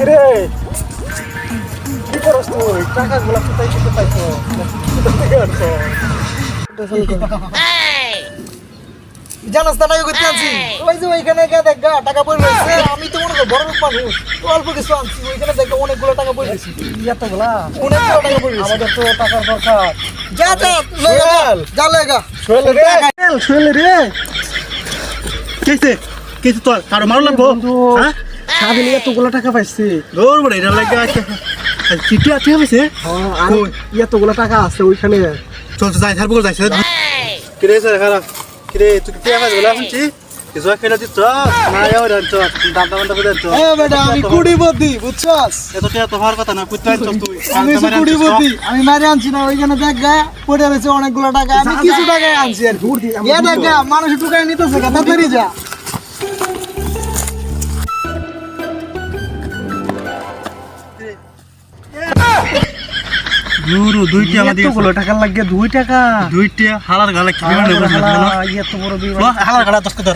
কিরে কি করছ তুই টাকাগুলো কোথায় থেকে পাইছো কোথা থেকে আনছো জানাস না করতে আছি ওই যে ওইখানে গিয়ে দেখ টাকা পড়ে রয়েছে আমি তো মনে করি বড় লোক মানুষ অল্প কিছু আনছি ওইখানে দেখো অনেকগুলো টাকা পড়ে রয়েছে এতগুলা অনেকগুলো টাকা পড়ে রয়েছে আমাদের তো টাকার দরকার যা যা যা লেগা শোয়েল রে কেসে কেসে তো কারো মারো লাগবো হ্যাঁ সারাদিনে এতগুলো টাকা পাইছি দৌড় বড় এটা লাগে চিঠি আছে হইছে আর এতগুলো টাকা আছে ওইখানে চল তো যাই থাকবো যাইছে কিরে স্যার খারাপ কিরে তুই কি আওয়াজ বলা শুনছি কিছু খেলা দিত না যাও রে তো দাম দাম করে তো এ বেটা আমি কুড়ি বুদ্ধি বুঝছস এত টিয়া তোমার কথা না কুত্তা আনছস তুই আমি কুড়ি বুদ্ধি আমি মারি আনছি না ওইখানে দেখ গা পড়ে রয়েছে অনেকগুলো টাকা আমি কিছু টাকা আনছি আর এ দেখ গা মানুষ টুকাই নিতেছে কথা ধরি যা গুরু দুইটা আমাদের এতগুলো টাকা লাগে 2 টাকা দুইটা হালার গালে কি মানে এত বড় হালার গালা 10 টাকা